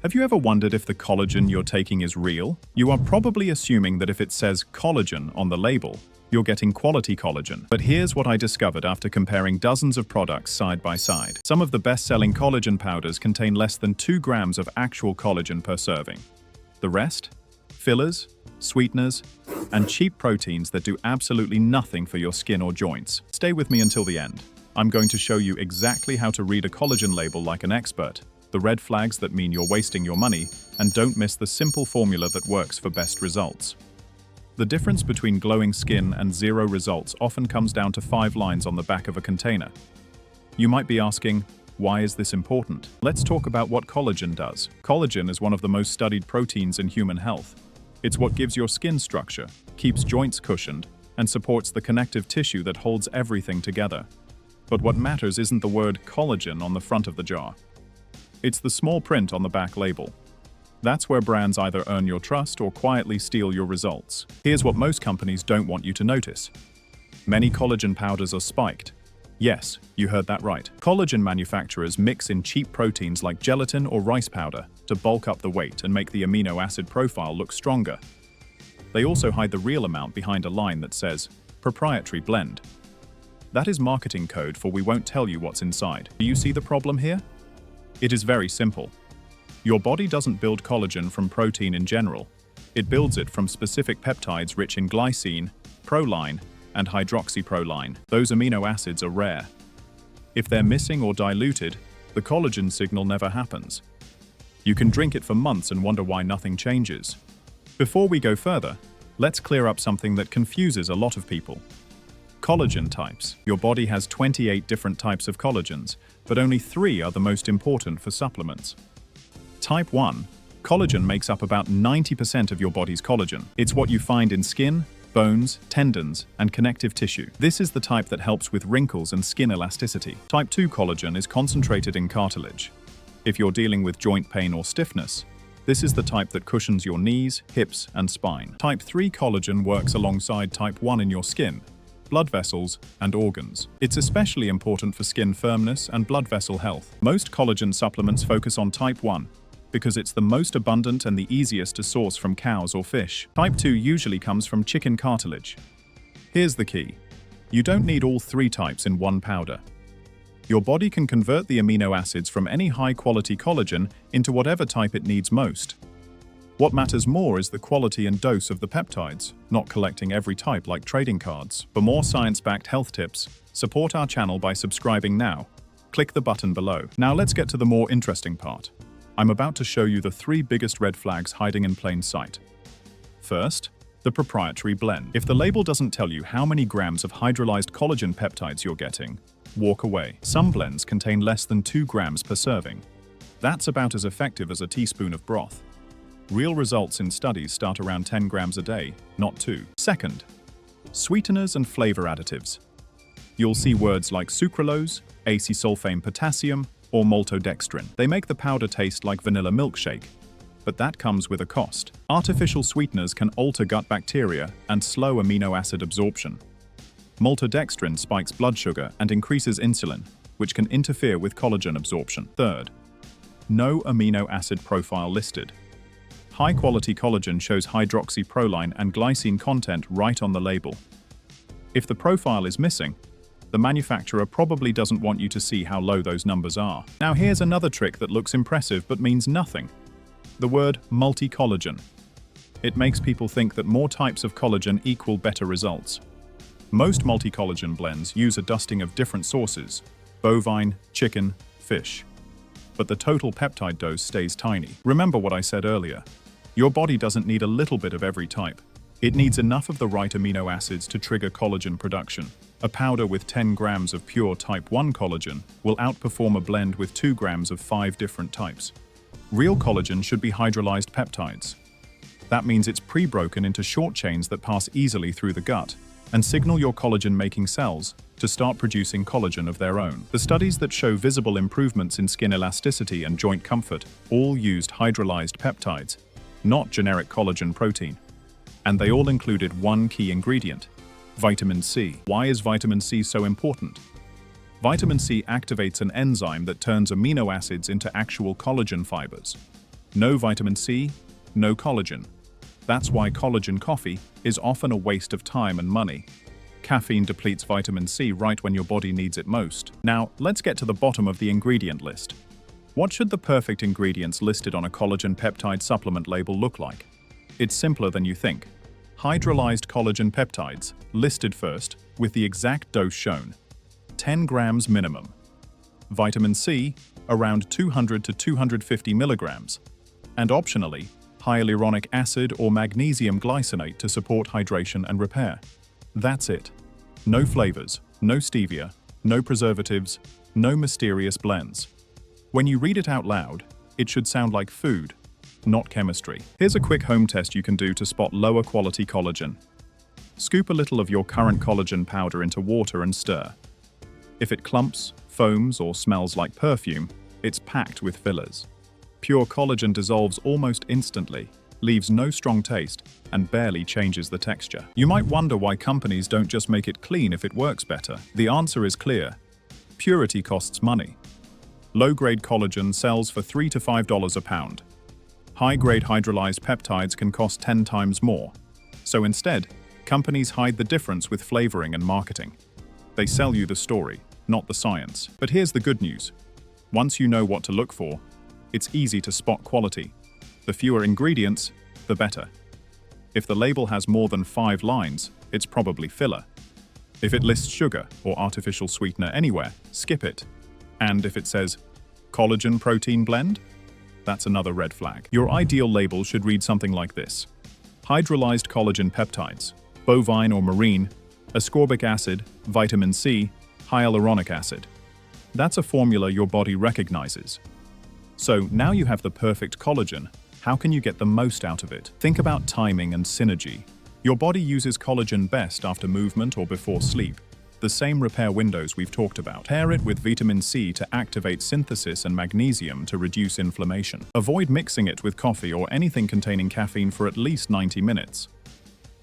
Have you ever wondered if the collagen you're taking is real? You are probably assuming that if it says collagen on the label, you're getting quality collagen. But here's what I discovered after comparing dozens of products side by side. Some of the best-selling collagen powders contain less than 2 grams of actual collagen per serving. The rest? Fillers, sweeteners, and cheap proteins that do absolutely nothing for your skin or joints. Stay with me until the end. I'm going to show you exactly how to read a collagen label like an expert, the red flags that mean you're wasting your money, and don't miss the simple formula that works for best results. The difference between glowing skin and zero results often comes down to 5 lines on the back of a container. You might be asking, why is this important? Let's talk about what collagen does. Collagen is one of the most studied proteins in human health. It's what gives your skin structure, keeps joints cushioned, and supports the connective tissue that holds everything together. But what matters isn't the word collagen on the front of the jar. It's the small print on the back label. That's where brands either earn your trust or quietly steal your results. Here's what most companies don't want you to notice. Many collagen powders are spiked. Yes, you heard that right. Collagen manufacturers mix in cheap proteins like gelatin or rice powder to bulk up the weight and make the amino acid profile look stronger. They also hide the real amount behind a line that says, proprietary blend. That is marketing code for we won't tell you what's inside. Do you see the problem here? It is very simple. Your body doesn't build collagen from protein in general. It builds it from specific peptides rich in glycine, proline, and hydroxyproline. Those amino acids are rare. If they're missing or diluted, the collagen signal never happens. You can drink it for months and wonder why nothing changes. Before we go further, let's clear up something that confuses a lot of people. Collagen types. Your body has 28 different types of collagens, but only 3 are the most important for supplements. Type 1. Collagen makes up about 90% of your body's collagen. It's what you find in skin, bones, tendons, and connective tissue. This is the type that helps with wrinkles and skin elasticity. Type 2 collagen is concentrated in cartilage. If you're dealing with joint pain or stiffness, this is the type that cushions your knees, hips, and spine. Type 3 collagen works alongside type 1 in your skin, blood vessels, and organs. It's especially important for skin firmness and blood vessel health. Most collagen supplements focus on type 1, because it's the most abundant and the easiest to source from cows or fish. Type 2 usually comes from chicken cartilage. Here's the key. You don't need all 3 types in one powder. Your body can convert the amino acids from any high-quality collagen into whatever type it needs most. What matters more is the quality and dose of the peptides, not collecting every type like trading cards. For more science-backed health tips, support our channel by subscribing now. Click the button below. Now let's get to the more interesting part. I'm about to show you the 3 biggest red flags hiding in plain sight. First, the proprietary blend. If the label doesn't tell you how many grams of hydrolyzed collagen peptides you're getting, walk away. Some blends contain less than 2 grams per serving. That's about as effective as a teaspoon of broth. Real results in studies start around 10 grams a day, not 2. Second, sweeteners and flavor additives. You'll see words like sucralose, acesulfame potassium, or maltodextrin. They make the powder taste like vanilla milkshake, but that comes with a cost. Artificial sweeteners can alter gut bacteria and slow amino acid absorption. Maltodextrin spikes blood sugar and increases insulin, which can interfere with collagen absorption. Third, no amino acid profile listed. High-quality collagen shows hydroxyproline and glycine content right on the label. If the profile is missing, the manufacturer probably doesn't want you to see how low those numbers are. Now here's another trick that looks impressive but means nothing. The word multi-collagen. It makes people think that more types of collagen equal better results. Most multi-collagen blends use a dusting of different sources: bovine, chicken, fish. But the total peptide dose stays tiny. Remember what I said earlier. Your body doesn't need a little bit of every type. It needs enough of the right amino acids to trigger collagen production. A powder with 10 grams of pure type 1 collagen will outperform a blend with 2 grams of 5 different types. Real collagen should be hydrolyzed peptides. That means it's pre-broken into short chains that pass easily through the gut and signal your collagen-making cells to start producing collagen of their own. The studies that show visible improvements in skin elasticity and joint comfort all used hydrolyzed peptides, not generic collagen protein. And they all included one key ingredient: vitamin C. Why is vitamin C so important? Vitamin C activates an enzyme that turns amino acids into actual collagen fibers. No vitamin C, no collagen. That's why collagen coffee is often a waste of time and money. Caffeine depletes vitamin C right when your body needs it most. Now, let's get to the bottom of the ingredient list. What should the perfect ingredients listed on a collagen peptide supplement label look like? It's simpler than you think. Hydrolyzed collagen peptides, listed first, with the exact dose shown. 10 grams minimum. Vitamin C, around 200 to 250 milligrams. And optionally, hyaluronic acid or magnesium glycinate to support hydration and repair. That's it. No flavors, no stevia, no preservatives, no mysterious blends. When you read it out loud, it should sound like food, not chemistry. Here's a quick home test you can do to spot lower quality collagen. Scoop a little of your current collagen powder into water and stir. If it clumps, foams, or smells like perfume, it's packed with fillers. Pure collagen dissolves almost instantly, leaves no strong taste, and barely changes the texture. You might wonder why companies don't just make it clean if it works better. The answer is clear. Purity costs money. Low-grade collagen sells for $3 to $5 a pound. High-grade hydrolyzed peptides can cost 10 times more. So instead, companies hide the difference with flavoring and marketing. They sell you the story, not the science. But here's the good news. Once you know what to look for, it's easy to spot quality. The fewer ingredients, the better. If the label has more than 5 lines, it's probably filler. If it lists sugar or artificial sweetener anywhere, skip it. And if it says, collagen protein blend, that's another red flag. Your ideal label should read something like this. Hydrolyzed collagen peptides, bovine or marine, ascorbic acid, vitamin C, hyaluronic acid. That's a formula your body recognizes. So now you have the perfect collagen. How can you get the most out of it? Think about timing and synergy. Your body uses collagen best after movement or before sleep, the same repair windows we've talked about. Pair it with vitamin C to activate synthesis and magnesium to reduce inflammation. Avoid mixing it with coffee or anything containing caffeine for at least 90 minutes.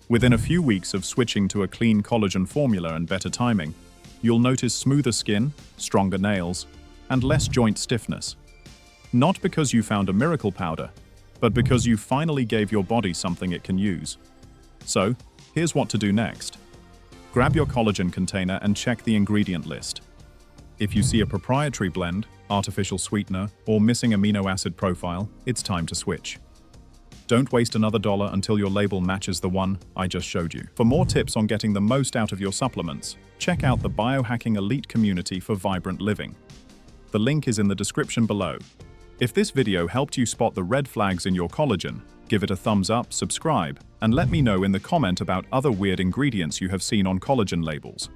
Within a few weeks of switching to a clean collagen formula and better timing, you'll notice smoother skin, stronger nails, and less joint stiffness. Not because you found a miracle powder, but because you finally gave your body something it can use. So, here's what to do next. Grab your collagen container and check the ingredient list. If you see a proprietary blend, artificial sweetener, or missing amino acid profile, it's time to switch. Don't waste another dollar until your label matches the one I just showed you. For more tips on getting the most out of your supplements, check out the Biohacking Elite community for vibrant living. The link is in the description below. If this video helped you spot the red flags in your collagen, give it a thumbs up, subscribe, and let me know in the comment about other weird ingredients you have seen on collagen labels.